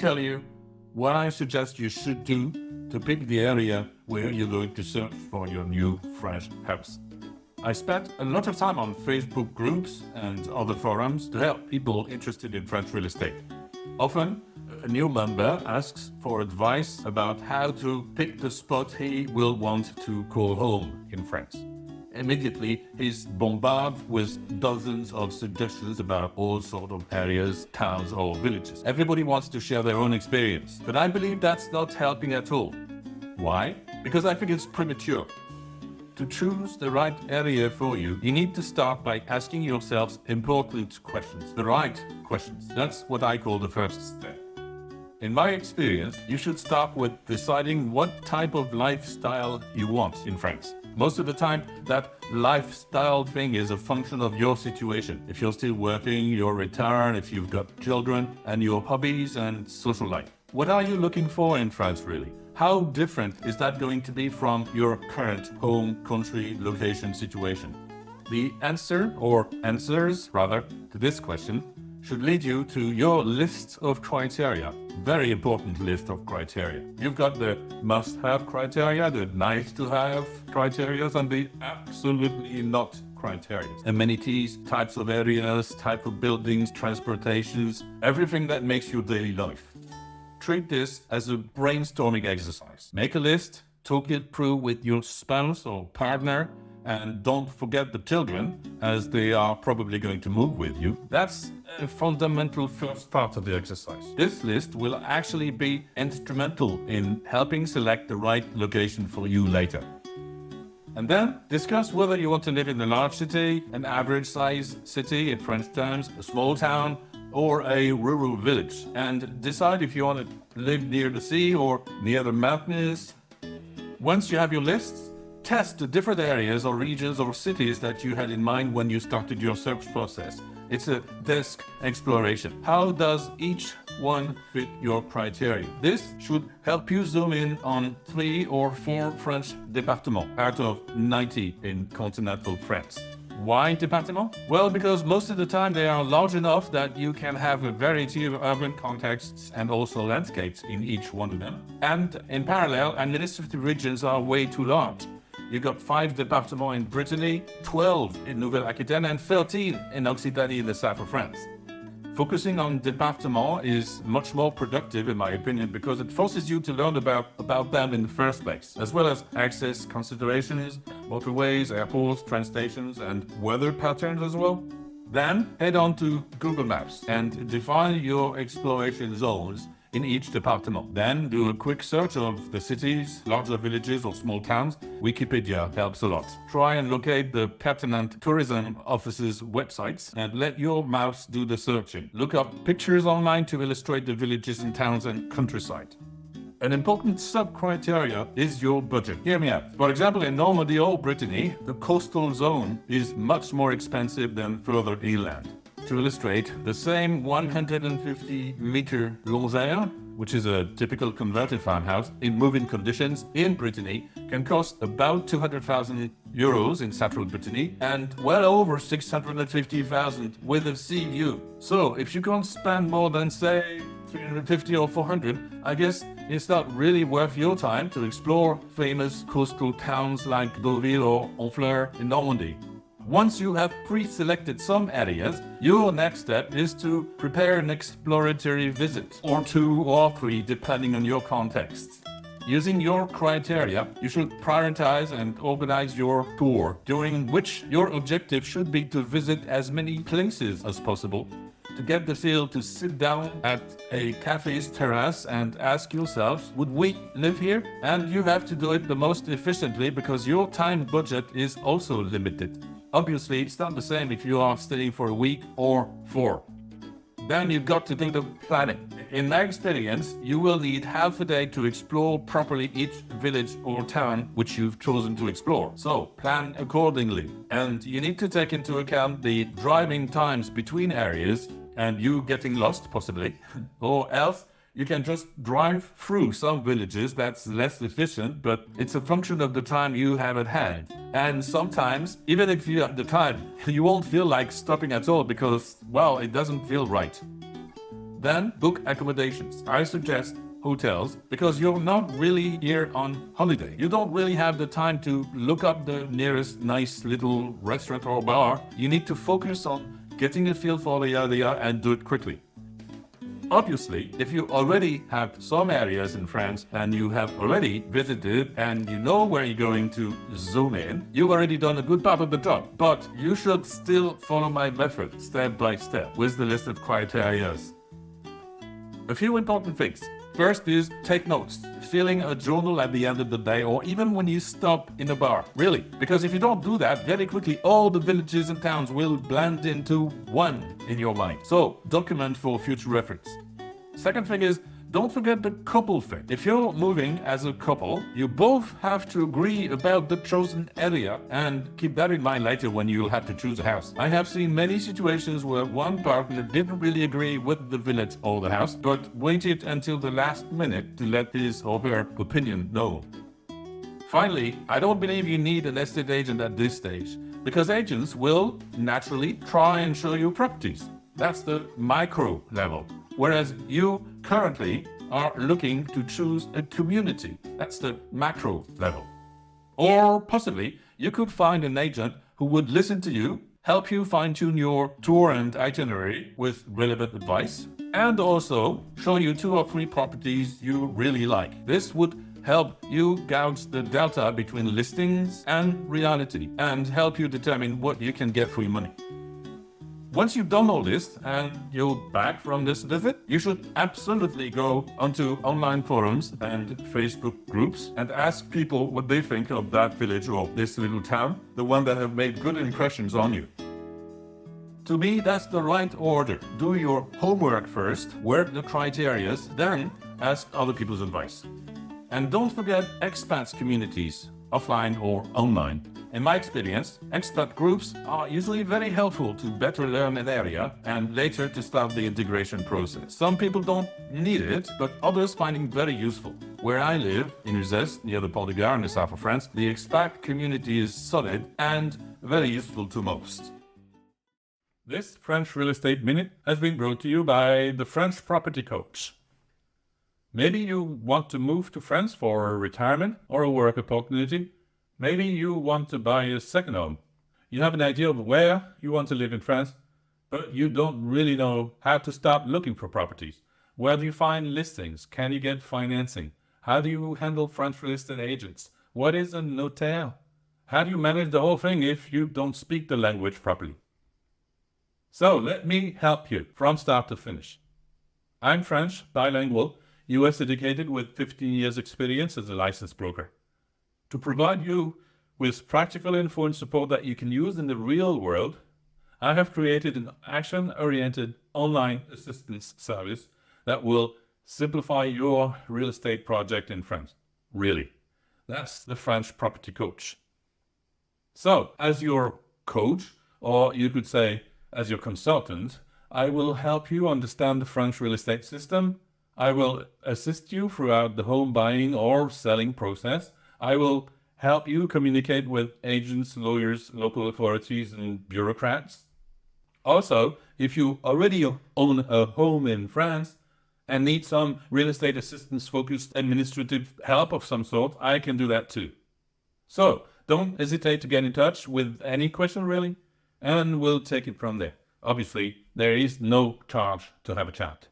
tell you what I suggest you should do to pick the area where you're going to search for your new French house. I spent a lot of time on Facebook groups and other forums to help people interested in French real estate. Often, a new member asks for advice about how to pick the spot he will want to call home in France. Immediately, he's bombarded with dozens of suggestions about all sorts of areas, towns, or villages. Everybody wants to share their own experience, but I believe that's not helping at all. Why? Because I think it's premature. To choose the right area for you, you need to start by asking yourselves important questions, the right questions. That's what I call the first step. In my experience, you should start with deciding what type of lifestyle you want in France. Most of the time, that lifestyle thing is a function of your situation. If you're still working, your return, if you've got children, and your hobbies and social life. What are you looking for in France, really? How different is that going to be from your current home, country, location, situation? The answer, or answers rather, to this question should lead you to your list of criteria. Very important list of criteria. You've got the must-have criteria, the nice-to-have criteria, and the absolutely not criteria. Amenities, types of areas, type of buildings, transportations, everything that makes your daily life. Treat this as a brainstorming exercise. Make a list, talk it through with your spouse or partner, and don't forget the children, as they are probably going to move with you. That's a fundamental first part of the exercise. This list will actually be instrumental in helping select the right location for you later. And then discuss whether you want to live in a large city, an average size city in French terms, a small town, or a rural village, and decide if you want to live near the sea or near the mountains. Once you have your lists, test the different areas or regions or cities that you had in mind when you started your search process. It's a desk exploration. How does each one fit your criteria? This should help you zoom in on 3 or 4 French départements out of 90 in continental France. Why départements? Well, because most of the time they are large enough that you can have a variety of urban contexts and also landscapes in each one of them. And in parallel, administrative regions are way too large. You've got 5 départements in Brittany, 12 in Nouvelle-Aquitaine, and 13 in Occitanie in the south of France. Focusing on département is much more productive, in my opinion, because it forces you to learn about them in the first place, as well as access considerations, motorways, airports, train stations, and weather patterns as well. Then head on to Google Maps and define your exploration zones in each département. Then do a quick search of the cities, larger villages or small towns. Wikipedia helps a lot. Try and locate the pertinent tourism offices' websites and let your mouse do the searching. Look up pictures online to illustrate the villages and towns and countryside. An important sub-criteria is your budget. Hear me out. For example, in Normandy or Brittany, the coastal zone is much more expensive than further inland. To illustrate, the same 150-meter longère, which is a typical converted farmhouse in moving conditions in Brittany, can cost about 200,000 euros in central Brittany and well over 650,000 with a sea view. So if you can't spend more than, say, 350 or 400, I guess it's not really worth your time to explore famous coastal towns like Deauville or Honfleur in Normandy. Once you have pre-selected some areas, your next step is to prepare an exploratory visit, or 2 or 3 depending on your context. Using your criteria, you should prioritize and organize your tour, during which your objective should be to visit as many places as possible, to get the feel to sit down at a cafe's terrace and ask yourself, would we live here? And you have to do it the most efficiently because your time budget is also limited. Obviously, it's not the same if you are staying for a week or 4. Then you've got to do the planning. In my experience, you will need half a day to explore properly each village or town which you've chosen to explore. So plan accordingly. And you need to take into account the driving times between areas and you getting lost possibly, or else you can just drive through some villages. That's less efficient, but it's a function of the time you have at hand. And sometimes, even if you have the time, you won't feel like stopping at all because, well, it doesn't feel right. then book accommodations. I suggest hotels because you're not really here on holiday. You don't really have the time to look up the nearest nice little restaurant or bar. You need to focus on getting a feel for the area and do it quickly. Obviously, if you already have some areas in France and you have already visited and you know where you're going to zoom in, you've already done a good part of the job. But you should still follow my method step by step with the list of criteria. A few important things. First is take notes, filling a journal at the end of the day or even when you stop in a bar. Really, because if you don't do that, very quickly all the villages and towns will blend into one in your mind. So document for future reference. Second thing is, don't forget the couple thing. If you're moving as a couple, you both have to agree about the chosen area and keep that in mind later when you'll have to choose a house. I have seen many situations where one partner didn't really agree with the village or the house, but waited until the last minute to let his or her opinion know. Finally, I don't believe you need an estate agent at this stage, because agents will naturally try and show you properties. That's the micro level. Whereas you currently are looking to choose a community. That's the macro level. Or possibly you could find an agent who would listen to you, help you fine-tune your tour and itinerary with relevant advice, and also show you 2 or 3 properties you really like. This would help you gauge the delta between listings and reality and help you determine what you can get for your money. Once you've done all this and you're back from this visit, you should absolutely go onto online forums and Facebook groups and ask people what they think of that village or this little town, the one that have made good impressions on you. To me, that's the right order. Do your homework first, work the criteria, then ask other people's advice. And don't forget expats communities, offline or online. In my experience, expat groups are usually very helpful to better learn an area and later to start the integration process. Some people don't need it, but others find it very useful. Where I live, in Uzès, near the Port de Gare in the south of France, the expat community is solid and very useful to most. This French Real Estate Minute has been brought to you by the French Property Coach. Maybe you want to move to France for a retirement or a work opportunity. Maybe you want to buy a second home. You have an idea of where you want to live in France, but you don't really know how to start looking for properties. Where do you find listings? Can you get financing? How do you handle French real estate agents? What is a notaire? How do you manage the whole thing if you don't speak the language properly? So let me help you from start to finish. I'm French, bilingual, US educated with 15 years experience as a licensed broker. To provide you with practical info and support that you can use in the real world, I have created an action-oriented online assistance service that will simplify your real estate project in France. Really. That's the French Property Coach. So, as your coach, or you could say as your consultant, I will help you understand the French real estate system. I will assist you throughout the home buying or selling process. I will help you communicate with agents, lawyers, local authorities, and bureaucrats. Also, if you already own a home in France and need some real estate assistance-focused administrative help of some sort, I can do that too. So, don't hesitate to get in touch with any question really, and we'll take it from there. Obviously, there is no charge to have a chat.